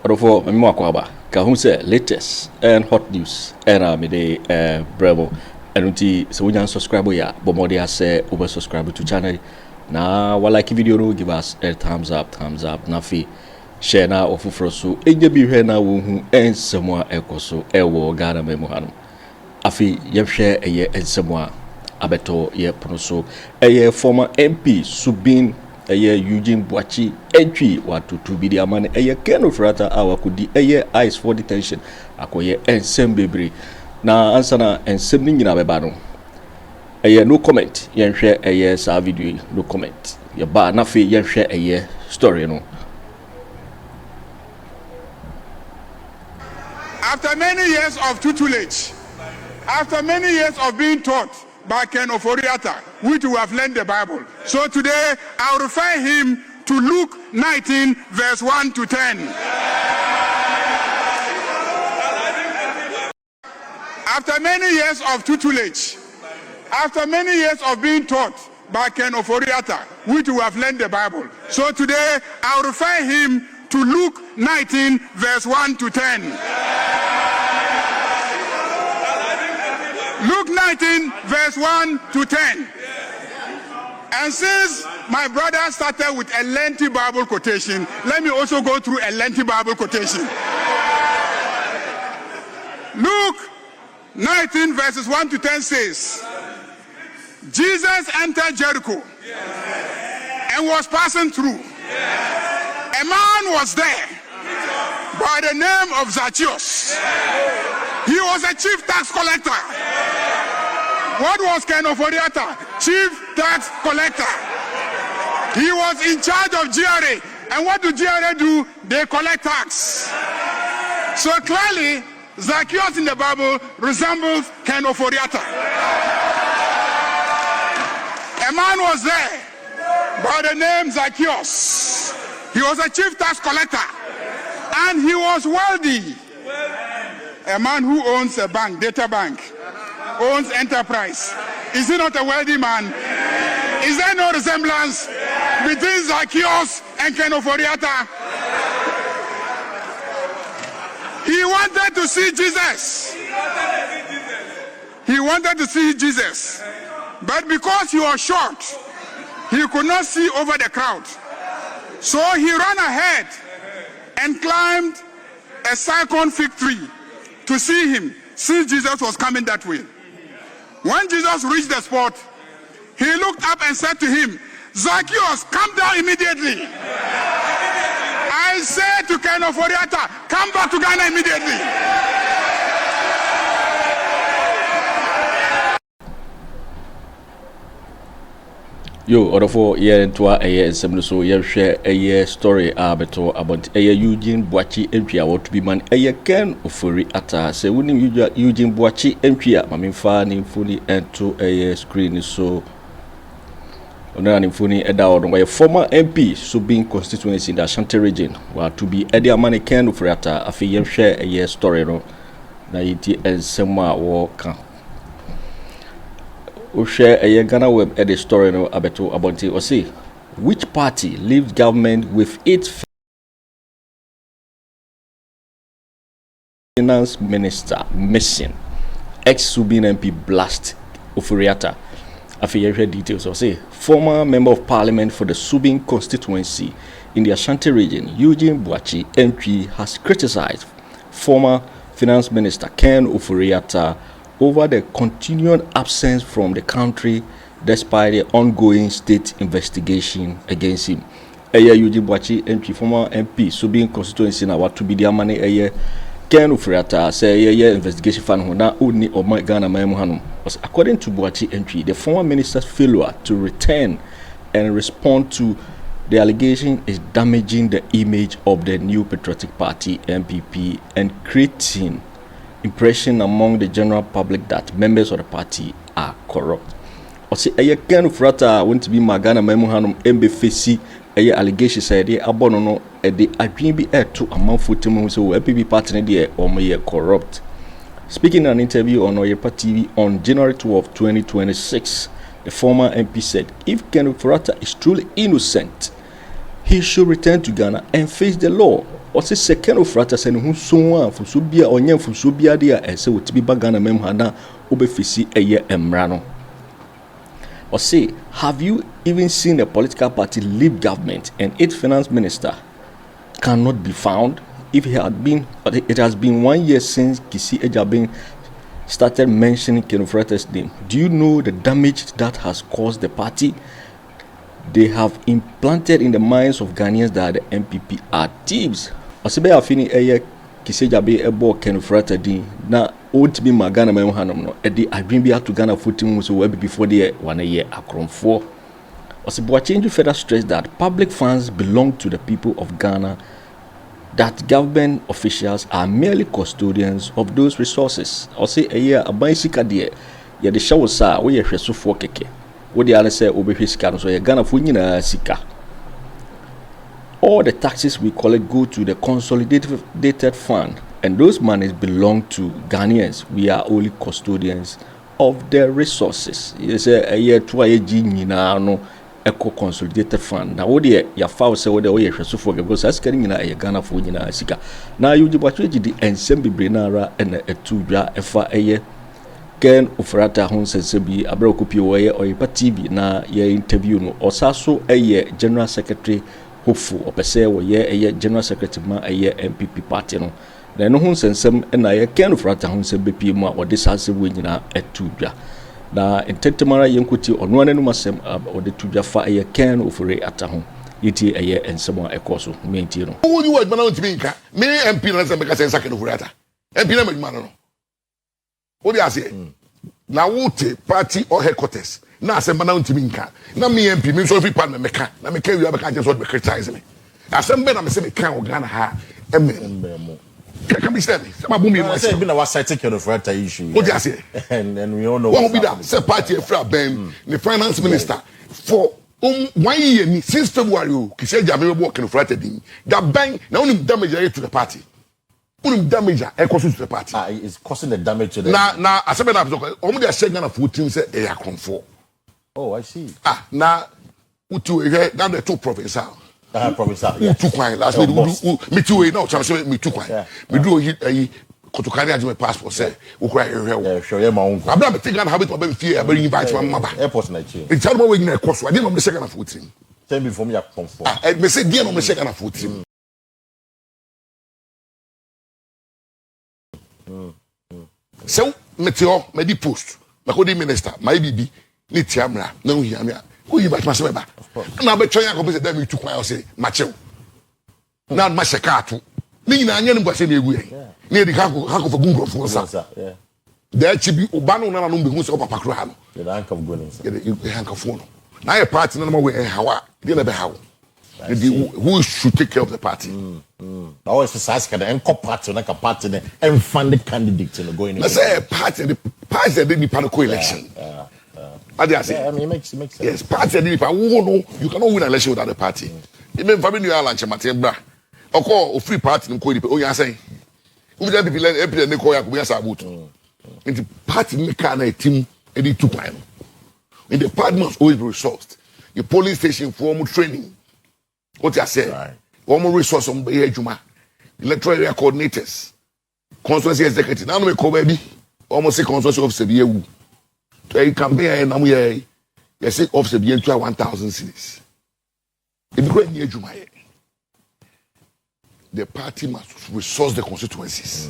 Adofo memo akwaba ka hu say latest and hot news and me dey bravo enunti so we subscribe ya bomodi ase over subscribe to channel na wa like video no give us a thumbs up na fi share na ofufro so enye bi hwe na wo hu ensemo a ekoso ewo Ghana memo hanu afi ye hwe eye ensemo a abeto ye pono so eye former MP Subin eye Eugene Boakye entry watu bi di amane eye Ken Ofori Atta awakudi eye eyes for detention akoye ensem bebre na ansana ensem ni nyina beba no eye no comment yen hwe eye sa video no comment ye ba na fe yen hwe eye story no. After many years of tutelage, after many years of being taught by Ken Ofori Atta, which we have learned the Bible. So today, I'll refer him to Luke 19, verse 1 to 10. After many years of tutelage, after many years of being taught by Ken Ofori Atta, which we have learned the Bible. So today, I'll refer him to Luke 19, verse 1 to 10. Luke 19, verse 1 to 10. And since my brother started with a lengthy Bible quotation, let me also go through a lengthy Bible quotation. Luke 19, verses 1 to 10 says, Jesus entered Jericho and was passing through. A man was there by the name of Zacchaeus. He was a chief tax collector. What was Ken Ofori Atta? Chief tax collector. He was in charge of GRA. And what do GRA do? They collect tax. So clearly, Zacchaeus in the Bible resembles Ken Ofori Atta. A man was there by the name Zacchaeus. He was a chief tax collector. And he was wealthy. A man who owns a bank, data bank, owns enterprise. Is he not a wealthy man? Is there no resemblance between Zacchaeus and Ken Ofori Atta? He wanted to see Jesus. He wanted to see Jesus. But because he was short, he could not see over the crowd. So he ran ahead and climbed a cyclone fig tree to see him, since Jesus was coming that way. When Jesus reached the spot, he looked up and said to him, Zacchaeus, come down immediately. I said to Ken Ofori Atta, come back to Ghana immediately. Yo, Adofo ye ntwa eye nsem so ye hwe eye story abeto about eye Eugene Boakye entwi a what be man eye Ken Ofori Atta se wonim Eugene Boakye entwi a mamemfa ne mfoni ento eye screen so ona ne mfoni eda odon ye former MP Subin constituency in the Asante region wa to be ede amane Ken Ofori Atta afi ye hwe eye story no na yiti ensem a wo ka we share a Ghana web edit story no abeto abonti or say which party leaves government with its finance minister missing ex-Subin MP blást Ofori Atta. After details or say former member of parliament for the Subin constituency in the Asante region Eugene Boakye MP has criticized former finance minister Ken Ofori Atta over the continuing absence from the country despite the ongoing state investigation against him. Eye Eugene Boakye MP former MP Subin constituency na watu bi dia mane eye Ken Ofori Atta say eye investigation fan ho na oni o Ghana man mu hanom. According to Boakye MP, the former minister's failure to return and respond to the allegation is damaging the image of the New Patriotic Party NPP and creating impression among the general public that members of the party are corrupt. Or say eye Ken Ofori Atta want to be Ghana man mu hanom embe fesi eye allegation say dey abono no e dey adwen bi eto amanfotem so NPP party ne dey omoye corrupt. Speaking in an interview on Oyepa TV on January 12, 2026, the former MP said if Ken Ofori Atta is truly innocent, he should return to Ghana and face the law. Ose se Ken Ofori Atta se ne hu so a fuso bia onye fuso bia de a ese wotibi ba Ghana mem ha na obefisi eye emra no. Ose, have you even seen a political party leave government and its finance minister cannot be found? If it has been 1 year since Kisi Ejabin started mentioning Ken Ofori Atta's name. Do you know the damage that has caused the party? They have implanted in the minds of Ghanaians that the NPP are thieves. Osebe afini eye Kisi Ejabin ebo Ken Ofori Atta din na otibi magana mem hanom no e di adwin bi ato Ghana fotim so we before the 1 year akromfo. Osebe change further stress that public funds belong to the people of Ghana, that government officials are merely custodians of those resources. Or say a year a bicycle dear, yet the show sa we are so for keke. What the other say over his car, so you're gonna funina sika. All the taxes we collect go to the consolidated fund, and those monies belong to Ghanaians. We are only custodians of their resources. You say a year 2 years no eco consolidated fund. Now what the ya foul say what the way so for because as getting in a Ghana for nyina sika. Now you do what you did ensem bibrenara and a 2 dwa efa eye Ken Ofori Atta hon sense bi abrokopi wo or TV na ye interview no osaso eye general secretary hopeful opese wo ye general secretary ma eye NPP party no. Na no hon sensem na ye Ken Ofori Atta hon se bepi mu a ode sase wo nyina 2 dwa. Na intentemara yenkuti ono ananu masem ode tudwa fa eye Ken Ofori Atta ho yiti eye ensemo ekoso menti no wo you adwuma na ntimi nka me MP na se beka sensa Ken Ofori Atta MP na madwuma no wo di ase na wote party or headquarters na asem na ntimi nka na me MP me so free partner meka na meka wi abeka je so be criticize me asem be na me se me kan o Ghana ha emme can be said. I said, been a site Ken Ofori Atta issue. What do you say? And we all know what will be that. Say party fra Ben, the finance minister for 1 year since February. Kisi Ejabin work Ken Ofori Atta din. That bank now only damage to the party. Only damage to the party. It's causing the damage to the. Now, I said that. Only they say Ghana 14 say a conform. Oh, I see. Now, utu now the 2 provincial. Professor. Too quiet. Last week, me too. No, chance me too quiet. Me do a Kojo Kyeremanteng my passport. Say, we cry here. Show you my own. I'm not taking habit of being fear. I'm invite my mother. Airport na chi. It's all we in a course. I didn't know the second of 14. Tell me from your comfort. I me say, dear, no the second of 14. So, meteo, me di post. My code minister, my BB, ni tiamra. No, he am. Who you back my seba? Now be trying to say that me too quiet say macho. Now my shekatu. Ni na anya no say na egu yen. Na di hako for gungo for sa. Yeah. There chibi obano na no be hu say papa kro ha no. The rank of goodness. The rank of no. Na your party na we hawa. Dey na be hawo. Who should take care of the party? I always say the enco party na ka party and fund the candidate no going. Let's say party they need to election. I mean, it makes sense. Yes, party you cannot win an election without a party. Even family you lunch matemba. Or call a free party in Kodi. Oh, you are saying. We don't be every day call you as a boot. In the party make a team any 2 point. In the party must always be resourced. The polling station for more training. What you say? Right. One more resource on the Juma. Electoral area coordinators. Constituency executive. Now we call baby. Almost say constituency officer be to a campaign and you say officer be 1,000 cities. If you go near Juma, the party must resource the constituencies.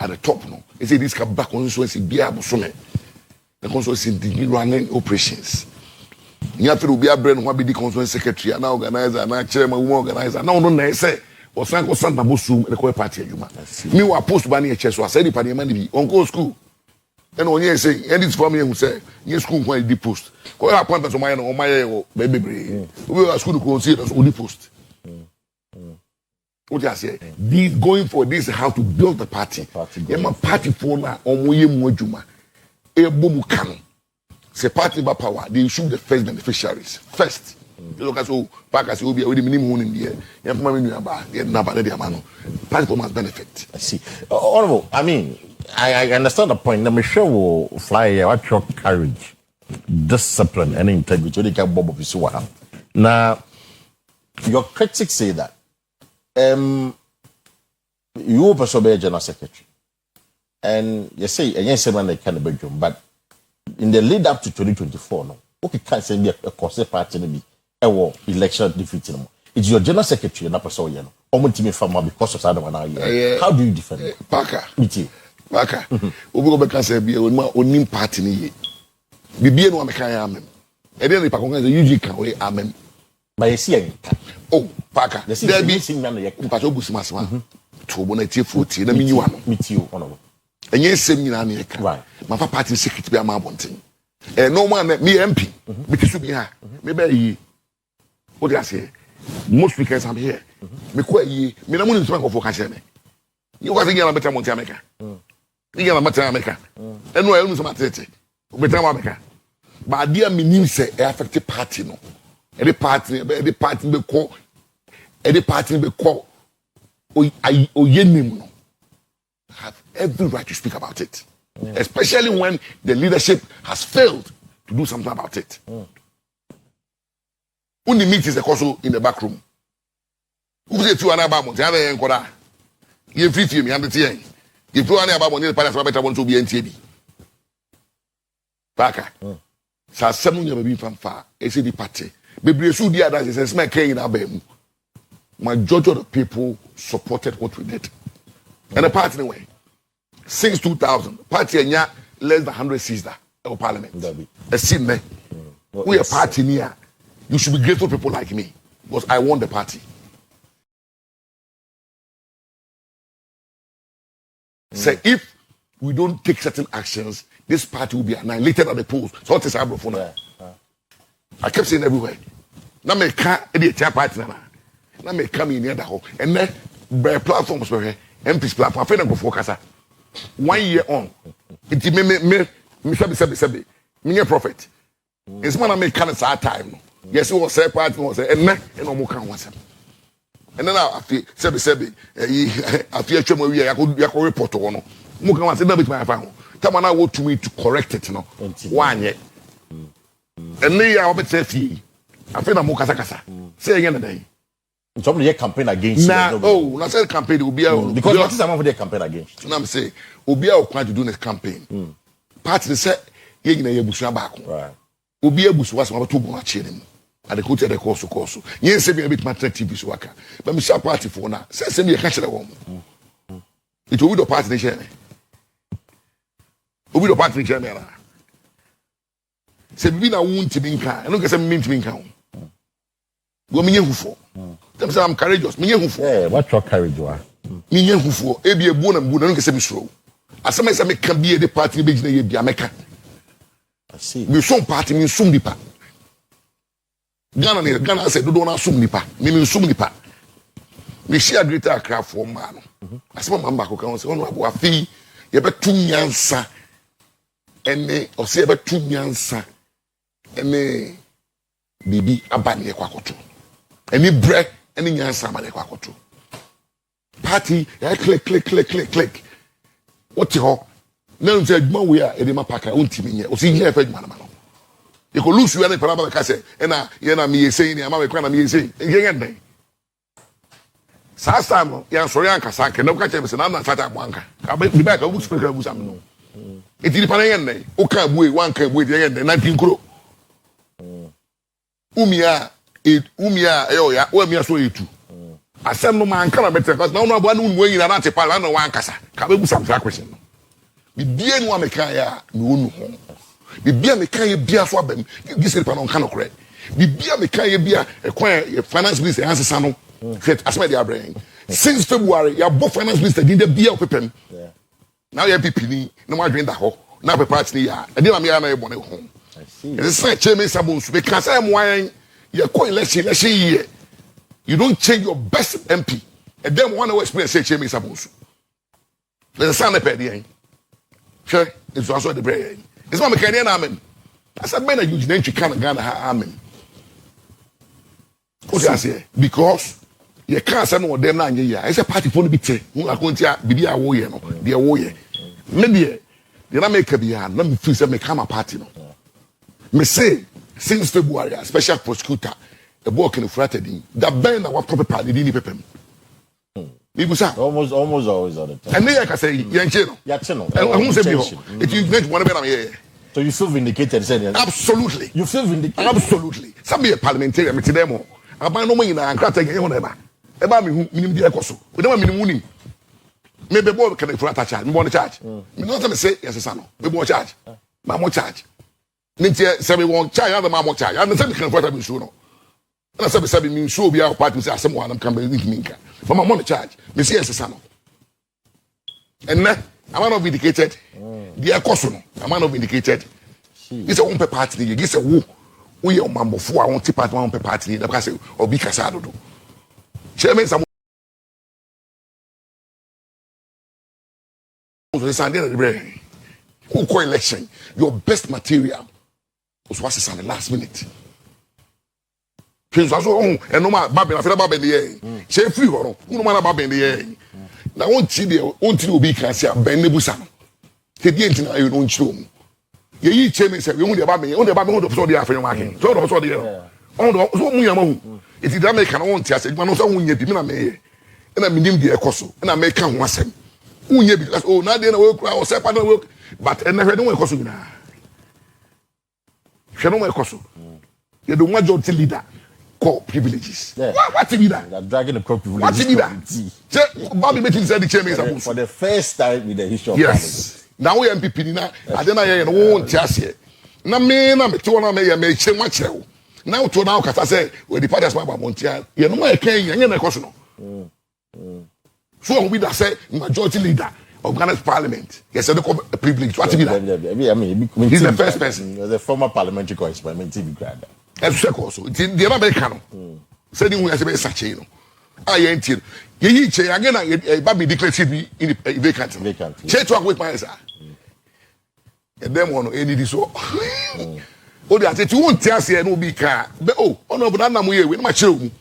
At the top, no. They say this can back constituency be able to the constituency the running operations. You have to be a brain who be the constituency secretary and organizer and chairman organizer. No, say or Sanko Santa Bosu the party Juma. Me were post banning a chess so I said the parliament be on school. And when you say, and it's for me who say, yes, school when the post. Call our appointment to my own my baby. We are school to consider us only post. What I say, this going for this how to build the party. My party for now on Juma. A boom can. Say party by power, they should the first beneficiaries. First. You look at so Packers will be with the minimum in the year. You have money about the number the amount. Party must benefit. I see. Honorable, I mean, I understand the point. Let me show will fly here. What your courage, discipline, and integrity. They can bob of his now, your critics say that You also be a general secretary. And you say, and yes, man, they can be bedroom, but in the lead up to 2024, no, okay, can't say be a cause party be a war election defeat. It's your general secretary, and not so, you know, almost me from because of Adam and I. How do you defend it? Parker, meet you. Parker, we go back and say, be on party. Be no American. And then the Pakistan usually can we amen. By a sea. Oh, Parker, there be sing man the Pato Busmasma. To bonnet 40, and I mean you want meet you honorable. And yes, send me an America. Right. My party secretary be a mabonting. And no man, me MP, but you should be here. Maybe what I say. Most weekends I'm here. Me quite ye, me no money to bank for cash. You was again a better Monte America. You get a better America. And no, I lose my tete. Better America. But dear me, say, affected party no. Any party be call. Any party be call. Oyenim have every right to speak about it, especially when the leadership has failed to do something about it. When the meetings are also in the back room, who say to an about Monte, you free film, you understand? You do an about Monte, the better want to be NTB. Parker, so someone you have been from far, ACD party, maybe should be others, it's a small cane in our bedroom. Majority of the people supported what we did. And the party anyway, since 2000, party and less than 100 seats of parliament. A seat there. We are party near. You should be grateful to people like me because I won the party. Say if we don't take certain actions, this party will be annihilated at the polls. So what is our phone? I kept saying everywhere. Now me can't edit party now. Now me come in here that hole. And then by platforms where MP's platform, I go for Kasa. 1 year on. It me me prophet. It's man I make kind of sad time. Yes, it was a party was and no more can once. And then I feel I feel chemo we I report on. Mo can once that bit my phone. Time now want to me to correct it no. 1 year. And then I bet say I feel na mo kasa. Say again today. Some of the campaign against you. Oh, not say campaign will be because what is the for the campaign against? You know I'm saying, Obi are trying to do this campaign. Party say ye na ye busu back. Right. Obi abusu was about to Boakye mu. And the coach the course. Ye say be a bit TV so waka. But me say party for na. Say me catch the one. It will be the party they share. Obi the party share me na. Say be na won to be nka. I no get say me to be nka. Go me yehufo. Them say I'm courageous. Me yehufo. Yeah, what your courage you are? Me yehufo. E be ebu na mbu na no get say me suro. Asema say me can be the party be gina ye bia meka. I see. Me some party me sum nipa. Ghana say do na sum nipa. Me sum nipa. Me share greater Accra for man. Asema mamba ko kan say ono abo afi ye betu nyansa. Ene o say ye betu nyansa. Ene bibi abane kwakoto. Any break, any nyansa abane kwakoto. Party, click. What you ho? Now say adwuma we a edema paka ontimi nye. O si here fa adwuma na no. You go lose you any paraba ka say na ye na me say ni ama me kwa na me say. Ye den. Sa time ya sori anka sa ke na ka che me say na na fata abwanka. Ka be back o speak ka busa me no. Eti ni pa na ye den. O ka buwe wan ka buwe ye den na tinkuro. Umia eyo ya o emia so etu asem no man kana better because na no abo na unwo nyina na tepa na wan kasa ka be busa mfa question no bibie nu ameka ya na onu ho bibie ameka ya bia so abam gise pa no kana kore bibie ameka ya bia ekwan finance minister ansesa no set asma dia brain since February ya bo finance minister din da bia opepem now ya NPP ni na mo adwen da ho na pepa ni ya e dey na me ya na e bo ne ho I see it's say cheme sabonsu because am wan you call election year. You don't change your best MP. And then one hour experience say change Sabusu. There's a sound of the sure, it's also the prayer. It's not a Canadian amen. I said, man, you didn't kind of Ghana amen. What do I say? Because you can't say no, they're not here. It's a party for the bit. Who are going to be a warrior, no, be a warrior. Maybe they're not make a behind. Let me feel say me come a party. No, me say. Since February, a special prosecutor, a book in the fraternity, that band our proper party didn't pay him. Bibusa. Almost always all the time. And then I can say, Yanchino. Yachino. And who say, if you get one of them here. So you feel vindicated, saying absolutely. You feel vindicated? Absolutely. Some be a parliamentarian, me demo. I buy no money in a crack again on ever. About me, minimum cost. We don't have minimum. Maybe boy can for a charge. Me want to charge. Me not say yes, son. Me want charge. Mamma charge. Ninja say we want charge. Other mamma charge. I understand can for a show. And I said, me show be our party. Say someone I'm coming with me. But my money charge. Me say yes, son. And now I'm not vindicated. Dear Kosono, I'm not vindicated. It's a one per party. You get a woo. We are mambo for I want to part one per party. The person or be Casado. Chairman, some who call election. Your best material was what's on the last minute. And no matter Babin, I feel about the air. Say free or no matter Babin the air. Now, one TV will be cancer, Ben Nebusan. He didn't know you don't show. You chairman said, you only about me, only about me, only the African market. So, also the only it is that make an own test, but also when you did not make. And I mean, the Ecoso, and I make come once. Because, oh, not then I will cry or separate work, but and never know a Cosu now. She don't make Cosu. You don't want your leader. Core privileges. Yeah. What's the leader? They're dragging the core privileges. What's the leader? Bobby Meeting said the chairman for the first time in the history of yes. Now we NPP now. I don't know won't just here. Now me na me to na me me che machew. Now to now kasa say we the parties about Montia. You know my can you na question no. So we that say majority leader of Ghana's parliament. Yes, the privilege. What's the leader? I mean, he's the first person. The former parliamentary correspondent TV grad. Also, the American said you have to be such a I ain't here. You say again, a baby declared to be in a vacant. Check to with my answer. And then one any this so. Oh, they said you won't tell us no be car. But oh, no, but I'm here with my children.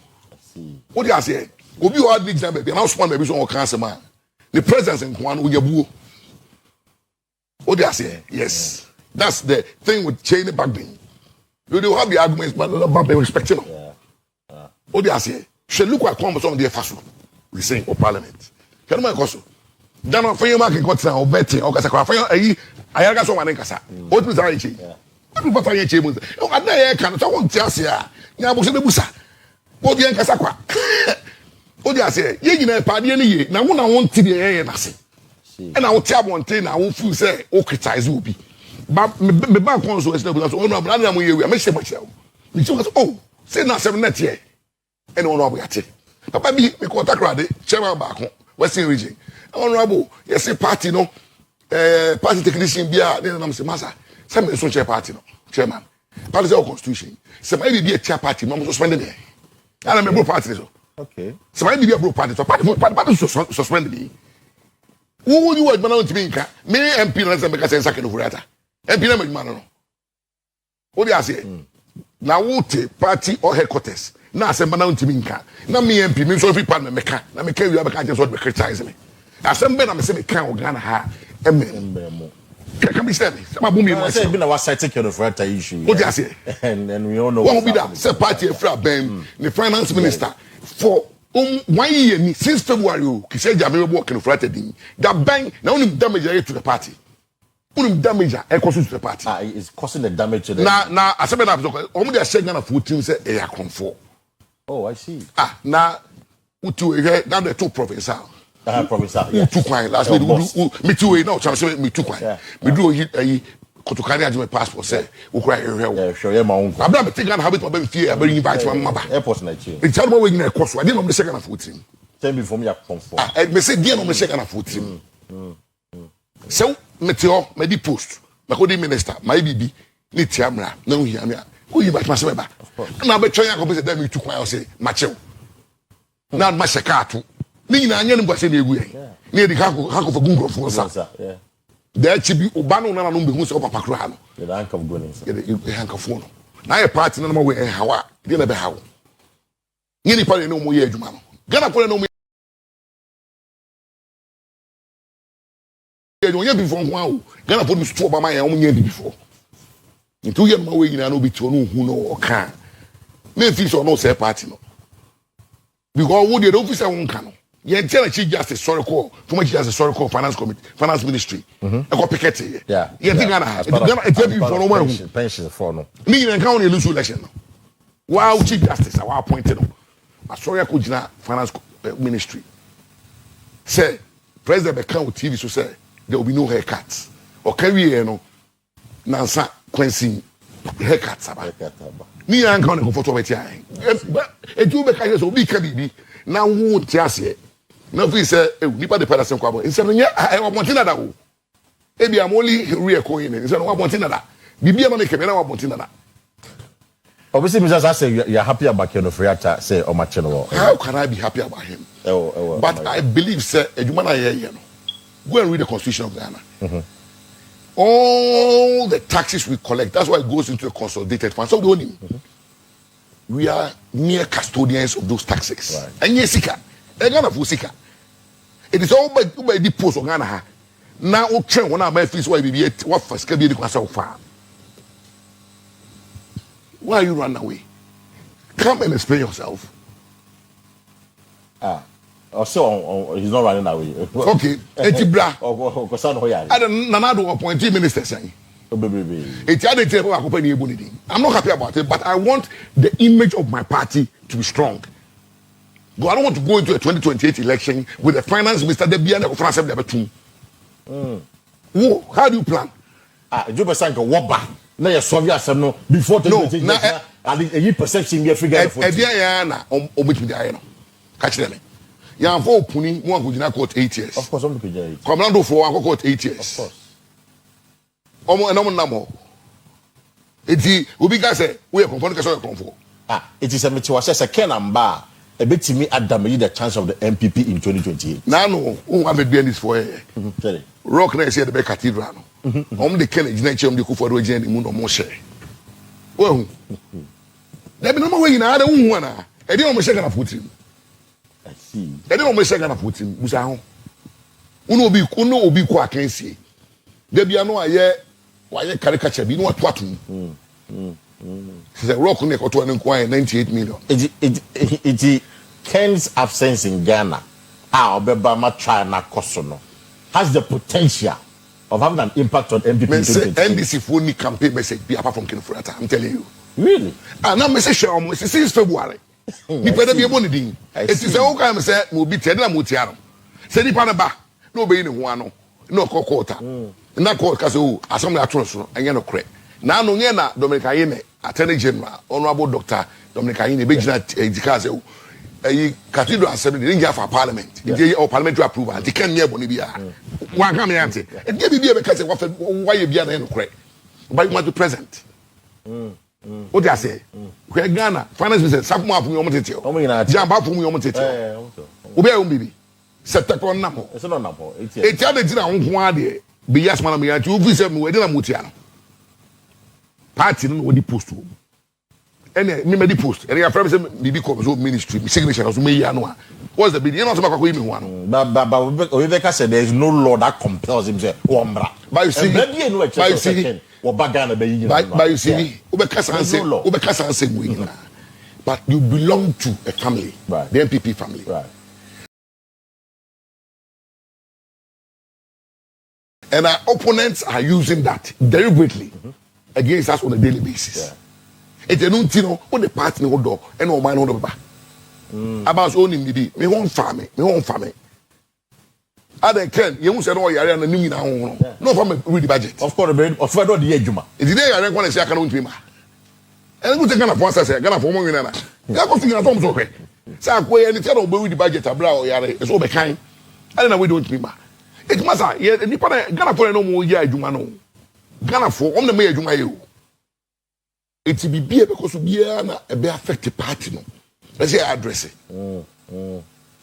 What do you say? Will you hard big baby? And I'll spawn baby on cancer man. The presence in one with your boo. What do you say? Yes, that's the thing with chain the back being. You do have the arguments, but not be respecting them. What do you say? She look at conversation on the FASU. We saying or parliament. Can I go? Then on fire market got now betting or Casa Fire. I got someone in Casa. What was I saying? What was I saying? Oh, I can't. I won't tell you. Now, what's the busa? What the Casa? What do you say? You know, party any now. When I want to the air, and I will tell one thing. I will feel say, oh, criticize will be. But me back on so because oh no, but I'm here. I say myself. Me just oh, say na 7 net here. And honorable ate. Papa me contact rade chairman back home Western region. Honorable, you say party no party technician bia then am say massa. Say me so chair party no. Chairman. Party say constitution. Say maybe be a chair party no suspend me. And me bro party so. Okay. So maybe be a bro party so party suspend me. Who you want man to me nka. Me MP na say make sense Ken Ofori Atta. MP na me no. What do you say? Na wote party or headquarters. Na asem na ntimi nka. Na me MP me so free partner meka. Na me can you be just what be criticize me. Asem be na me say me kan Ghana ha. Emme. Can be said. Some boom me. I say be na what side Ken Ofori Atta issue. What do you say? And we all know what be that. Say party fra ben the finance minister for 1 year since February he said Gyamfi be Ken Ofori Atta din. That bank na only damage to the party. Damage to the party. It's causing the damage to the now as I said, they are saying Ghana for team say a comfort. Oh, I see. Now utu here now the two provincial. Provincial. Utu kwai last week me too now chance me too kwai. Me do Kojo Kyeremanteng my passport say we cry here. Sure yeah my own. Abla me take Ghana habit my baby fear I bring invite my mama. Airport na chi. It tell me we na course. I didn't know me second for team. Tell me from your comfort. Me say dey no me second for team. So meteo me di post me ko di minister my bibi ni tiamra na hu hiamia who you back myself ba na be twan akọ be say dem you kwan say machew na ma sheka atu ni nyina anya nim kwase na egu yen ni edi hako for gungrofo sa da chi bi oba no na no be hu say papa kro no the rank of goodness the rank of no na ye party na no we hawa dey na be hawo ni ni pa no mo ye adwuma no Ghana ko no you before wow Ghana put me to Obama ya omunye before into year my way na no be to no hu no ka me feel so no say party no because wo dey officer won ka no ye tell Chief Justice sorry call former Chief Justice sorry call finance ministry e go picket yeah ye think Ghana it be for no one pension for no me in account lose election no wow Chief Justice our appointed no sorry ko gina finance ministry say president be can TV so say there will be no haircuts or carry no nansa Quincy haircuts aba ni an kan ko photo beti ai e ju be ka so bi ka bibi na wo ti ase na fi say nipa de palace ko abo inse no nya e wo montina da wo e bi amoli re ko yin inse no wo montina da bibi e ma ne ke na wo montina da obviously Mr. say you're happy about Ken Ofori Atta say o match no how can I be happy about him but I believe say ejuma na ye no go and read the constitution of Ghana all the taxes we collect, that's why it goes into a consolidated fund. So we are mere custodians of those taxes. Right. And yes, Sika, Ghana for Sika. It is all by the post of Ghana. Now, one of my fees why we be what first can be the so far. Why you run away? Come and explain yourself. So he's not running away. Okay, Etibra. I don't know appointee minister saying. I'm not happy about it, but I want the image of my party to be strong. I don't want to go into a 2028 election with the finance minister there behind the France how do you plan? Joe Sanko Waba. Now you solve your no before 2028. A perception you figure for. Catch them. Yan for puni one go jina court 8 years. Of course, I'm looking at it. Commando for one court 8 years. Of course. Omo namo. Eti obi ga say we confront ka so confront. It is a meteor say Ken Amba a bit to me Adam the chance of the NPP in 2028. Now no, who have been this for Rock na say the cathedral no. The Kennedy Agyapong the Akufo Addo agent mu no mo share. Well, there be no more way na ada hu na. E dey no share na putin. I see. They don't make Ghana putin. Busa ho. Uno obi ko akensie. There be no aye caricature bi no atoatum. The rock ne ko to an 98 million. It Ken's absence in Ghana. Obeba try na koso has the potential of having an impact on NPP. NDC for any campaign message be apart from Ken Ofori Atta. I'm telling you. Really? Now message almost since February. Nipa da bi ebo ne din eti se wo kan se mo bi tede na mo tia no se nipa na ba na obeyi ne ho ano na okokota na court ka se o assembly atoro so anya no kre na no nye na Dominica Yene Attorney General Honorable Dr. Dominica Yene be gina edika se o ayi cathedral assembly dey for parliament dey or parliamentary approval dey kan nye bo ne bia wan kam yante e dey bi be ka se wa ye bia na no kre but you want to present what do I say? Ghana finance minister sapu afu mi omotete o jamba afu mi omotete o obi a umbibi seta ko napo e so no napo eti ade ti na honho ade be yes man me yanti ofi se me we dey na mutia no party no di post o ene me di post ene ya frame say bibi ko so ministry me signature so me ya no what's the bid you know so makwa ko yimi ho ano but Obeka said there is no law that compels him say ombra but you see but you see Obeka say we but you belong to a family, right. The NPP family, right. And our opponents are using that deliberately against us on a daily basis. It's a non tino on the party no do and no man on the about owning me won't farm me. Other Ken, you say no yare and new no from read the budget. Of course, of Federal the Ejuma. It's the day I want to say I can't win. And we take Ghana for us, Ghana for one winner. That was thinking at home so okay. So I go and tell read the budget a bra or yare, it's all kind. I don't know we don't remember. It must have Ghana for no more year Juma no. Ghana for on the mayor Juma you. It will be because we are a be affected party no. Let's say address it.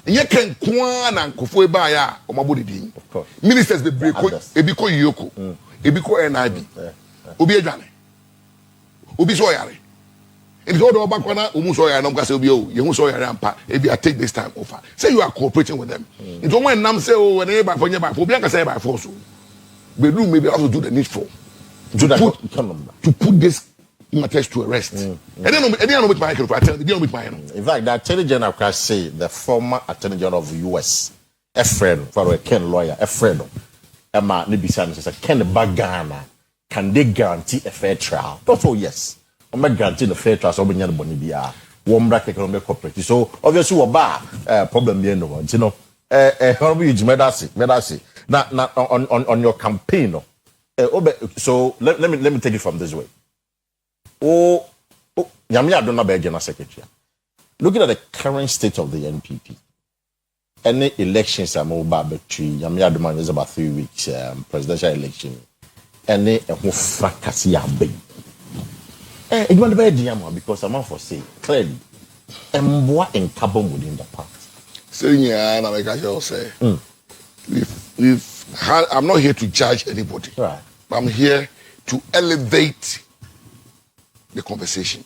You can Kwan and Kofu Baya or Mabudi Din. Of course. Ministers be break Ebiko Yoko. Ebiko NIB. Obi Ejane. Obi Soyare. It's all the Bakwana, Umusoya, and Omgasio, Yamusoya Rampa. Maybe I take this time offer. Say you are cooperating with them. It's all when Nam say, oh, when anybody for nearby, for Bianca say by force. We do maybe also do the needful. To put this matters to arrest. And then with my in fact, the Attorney General can say the former Attorney General of the US, a friend for a Ken lawyer, a friend. Emma Nibisan says, Ken Bagana, can they guarantee a fair trial? Not all yes. I'm not guaranteeing a fair trial, so we need Bonibia, one bracket economic cooperative. So obviously, we're problem there, no one, you know. Medasi. Now, on your campaign, no. So let me take it from this way. Gyamfi Addo be General Secretary. Looking at the current state of the NPP, any elections are more battery. Gyamfi Addo is about 3 weeks. Presidential election. Any who fracas ya big. It won't be Gyamfi because I'm for say clearly, and what in carbon within the party. So yeah, and I say, I'm not here to judge anybody. Right. But I'm here to elevate the conversation.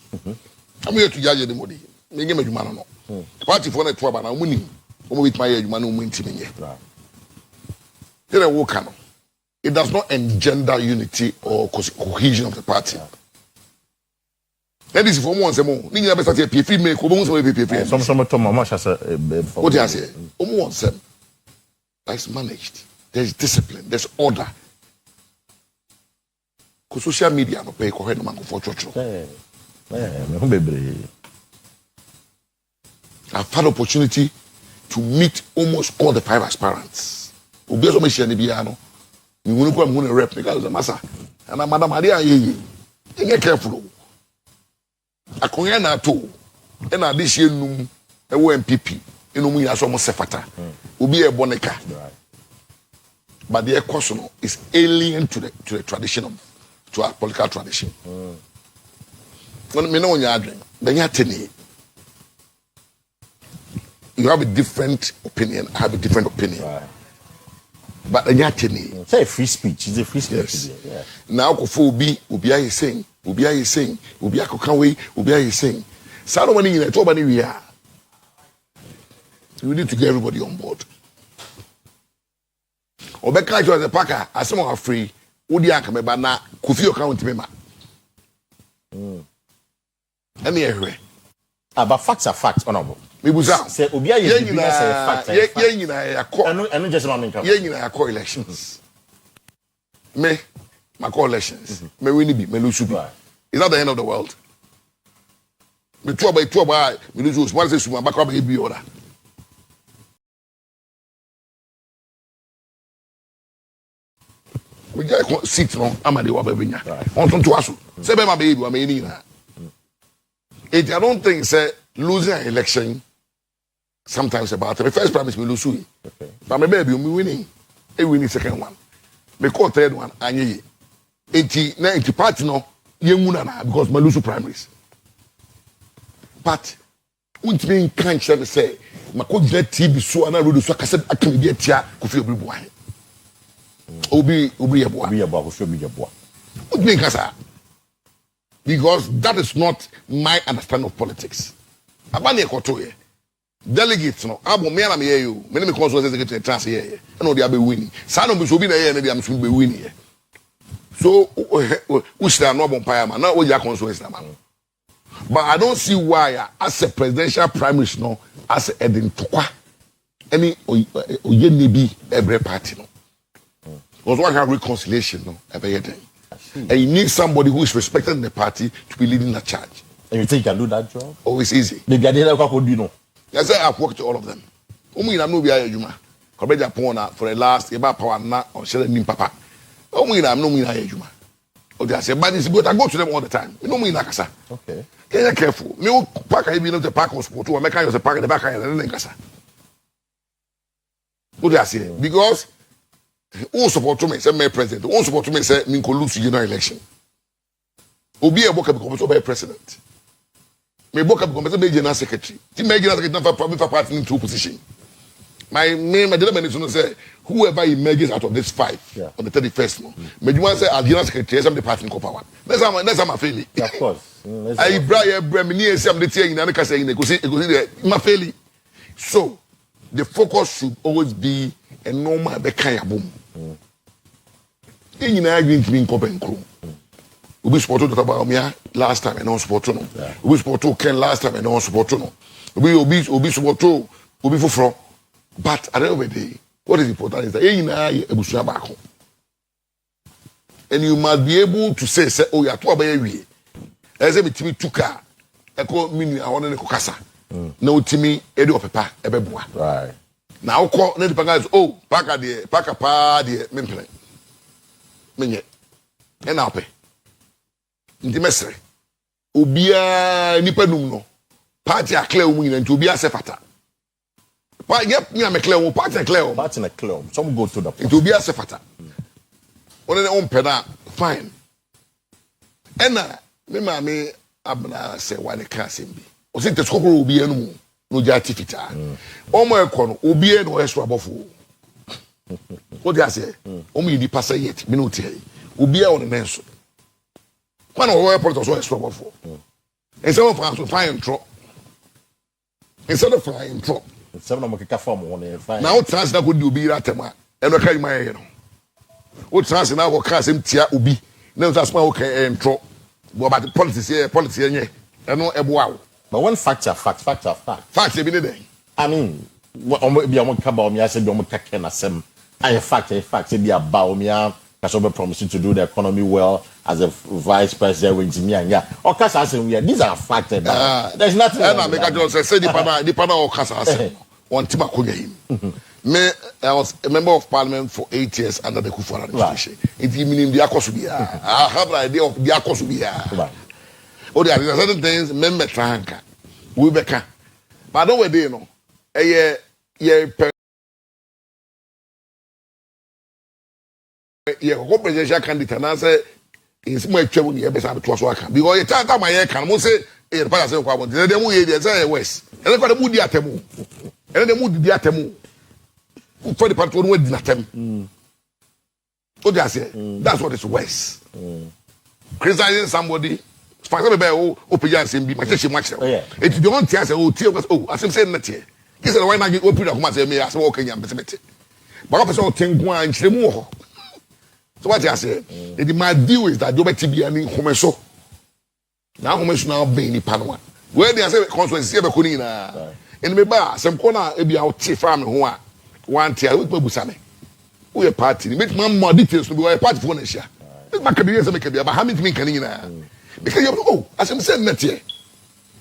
I'm here to judge anybody. The party for network, but I'm winning. With my it does not engender unity or cohesion of the party. That is for one. Some what do I say? That's managed. There's discipline. There's order. Because social media no pay correct man for church. I've had opportunity to meet almost all the 5 aspirants. Obi so me share ni bia no. Me wonu kwa me rep because the massa. And Madam Adia ye. Be careful. Akonya na to. E na de hie num e wo NPP. Enum yin aso mo sefata. Obi e boneka. But the question is alien to the tradition of to our political tradition. When me know when you are doing, then you have a different opinion. I have a different opinion. Right. But then you say free speech. It's a free speech. Yes. Yeah. Now Akufo Obi is saying, Obi Akokanwe, Obi is saying. So many in the we are. We need to get everybody on board. Obeka jo as a packer, as some are free. Odi akameba na Kofi account me ma. Any area. But facts are facts, honorable. Me buza. Say obi aye say facts. Ye nyina ya call. Anu just man come. Ye nyina ya call elections. Me my call elections. Me win bi, me lose bi. It's not the end of the world. Me two by me lose small say suma back up be order. We get seat no amade wa babenya. On to aso. Say be ma be edu ameni na. I don't think say losing an election sometimes about the first prime minister we lose. Okay. But my baby we winning. We winning second one. Me call third one anye. 80 party no yenguna na because my lose primaries. But untimi kan chere say makogyina TV so ana road so akase akam bi atia Kofi Obi boa. Obi yeboa Kofi Obi yeboa. Untimi kasa. Because that is not my understanding of politics. Abani ekotoye. Delegates no abo me na me you. Me me consul secretary trans here. No dey be winning. Sa no be so bi na here na dey am so be winning. So we should no bonfire man. Now we are consul na man. But I don't see why as a presidential prime minister no as Edin Tokwa any oye nebi every party no. Because what have reconciliation no every day. And you need somebody who is respected in the party to be leading the charge. And you think you can do that job? Oh, it's easy. Maybe I didn't know. Yes, I've worked to all of them. I know we are Juma. Kweku Annan for the last about power na on sharing papa. I know we are Juma. Oh, they say, but it's good. I go to them all the time. You know me nakasa. Okay. Get careful. Me pack I be not the pack on sport. I make I the pack at the back and then kasa. What they say? Because who support to me say my president, who support to me say me go lose general election. Obi e boka become so president. Me boka become say general secretary. Ti me general secretary for party in two position. My dilemma is to say whoever emerges out of this fight on the 31st month. Me you want say as general secretary some the party in power. That's how I feel. Of course. I bra me ni esi am the tia ina ka say go see my feel. So the focus should always be a normal be kan yabom. Nyina agree to be in Kopen Kro. Obi support Dr. Bawumia last time and non support no. Obi support Ken last time and non support no. Obi support Obi Foforo. But at the end of the day, what is important is that ebusua baako. And you must be able to say oh you are too abaye. Eze bitimi tuka eko mini awon ne kokasa. Na utimi edi opepa ebeboa. Right. Na ukọ na the guys oh paka pa de mempere. Menye. E na ope. Nti mesre. Obia nipa num no. Party a clear mu nyina nti obia sefata. Pa yep me am clear party clear. Party na clear. Some go to the nti obia sefata. One ne on peda fine. Ena me ma me abna se wane ka sembi. O se tesikokoro obia no no jati fita. Omo ekọ no obia no eso abofo. What do you say? Omo yidi pasa yet me no tie. Obia on nenso. When we put us so abofo. Instead of flying drop. Instead of flying drop. Instead of making form one fine. Now trans na go di obi ratema. E no kai man no. O trans na go ka sem tia obi. Na so asma o kan drop. But politics here nye. E no eboa. But one fact. Fact e bi ne dey. I mean, omo bi omo ka Bawumia say bi omo ka Ken asem. A fact e bi Bawumia Kasobe promising to do the economy well as a vice president with Jimmy and these are facts. There's nothing. I make a joke say the pana or Kasa one Tima Konya. Me, I was a member of parliament for 8 years under the Akufo Addo administration. It means the Akosubia. I have an idea of the Akosubia. Oh, there are certain things, member Tranka, Wibeka. But I don't know, you know, go presidential candidate and say in small trouble here be say to so aka because the time my can mo say e the party say kwa bon dey mu here say west and they kwa di atemu and they mu di atemu for the party no di atem so they say that's what is west criticizing somebody for example be o pejan say bi ma che match it don't say oh tie oh asem say na tie he say why na go put akoma say me say o kenya mbete but person tengu an chiremu ho. So what I say, my deal is that you better be any homeso. Now homeso now be ni panwa. Where they say consequences ebe kuni na. And me ba some corner e be out farm ho a one tia we pe busame. We a party. Make man more details to be a party for next year. This man can be say make be but how many mean can na. Because you oh as I'm saying net here.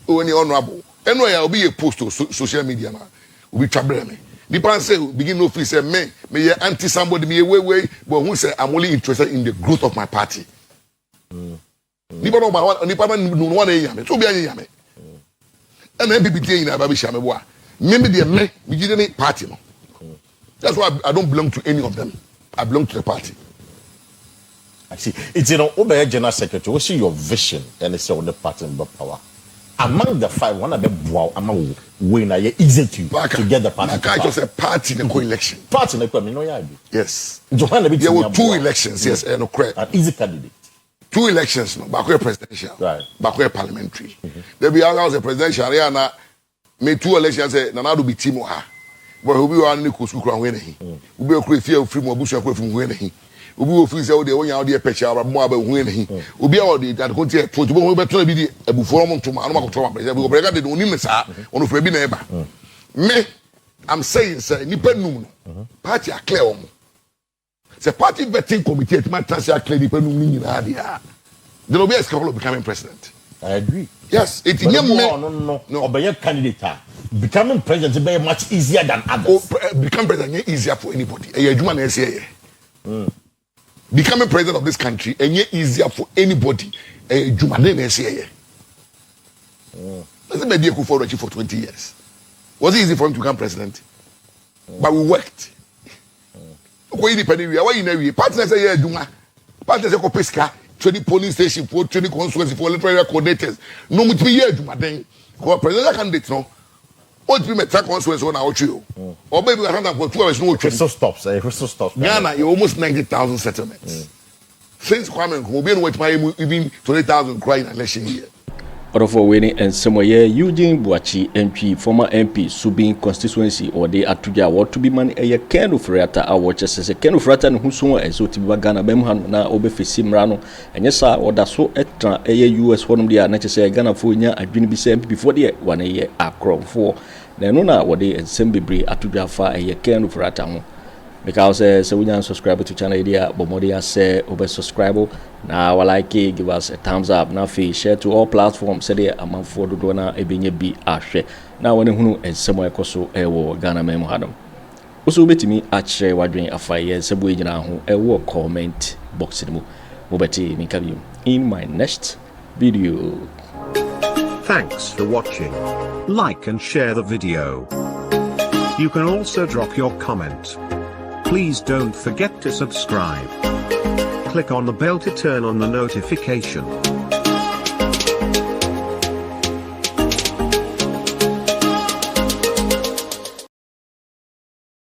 Oh any honorable. Eno ya obi e post to social media na. We trouble me. The person say begin no feel say me anti somebody me way but who say I'm only interested in the growth of my party. Nipa no one yame so be yame. And NPP dey in Ababisha me boa. Me the party no. That's why I don't belong to any of them. I belong to the party. I see. It's Obey General Secretary. What's your vision and it's on the party and power? Among the five, one of them among winner easy to get the party. I just a party in the co-election. Party in the yes. There were 2 elections, yes, and an easy candidate. 2 elections, no, Baakye presidential, right? Baakye parliamentary. There be others a presidential area na me 2 elections say na do be team ha. But who be one ni kusu kura win he. Who be okure fear free mo busu akura free win he. Obi wo fi say o de wonya o de pecha mo aba hu ne hi obi a o de that konti to bo be to na bi di abuforo mo ntoma anu makoto ma president because brega de onim ne sa ono fra bi na eba me I'm saying say nipa num no party are clear om say party vetting committee it matter say clear nipa num ni nyina dia there will be a scandal of becoming president. I agree. Yes, it no obey candidate becoming president be much easier than others. Become president easier for anybody. E adwuma na ese becoming president of this country and yet easier for anybody. Jumade na say let's say Akufo Addo for 20 years. Was it easy for him to become president? But we worked. Why independent we? Why you know we? Partners say juma. Partners say Kopeska, 20 polling station for 20 constituency for electoral coordinators. No much be here juma then. Ko president candidate no. What be metal constituency on our trio? Or maybe we have for 2 hours no crystal stops. Crystal stops. Ghana, you almost 90,000 settlements. Since Kwame Nkrumah, we been with my even 20,000 crying election here. for winning and somewhere Eugene Boakye MP, former MP, Subin constituency or the Atuja, what to be man a Ken Ofori Atta, our watches a Ken Ofori Atta and whoso and so to be Ghana Bemhan na Obefisim Rano, and yes, sir, or that's so extra a US one of the necessary Ghana for ya, I've been before the 1 year acro 4. Then what they and Sembibri Atuja fa a Ken Ofori Atta. Because so we can subscribe to channel idea, but more than say over subscribe. Now like it, give us a thumbs up. Now share to all platforms. Say there among for the donor a be a share. Now when you and somewhere koso ewo Ghana memo hadam. Also bet me at share what doing a fire subway na ho ewo comment box mu. Mobeti me in my next video. Thanks for watching. Like and share the video. You can also drop your comment. Please don't forget to subscribe. Click on the bell to turn on the notification.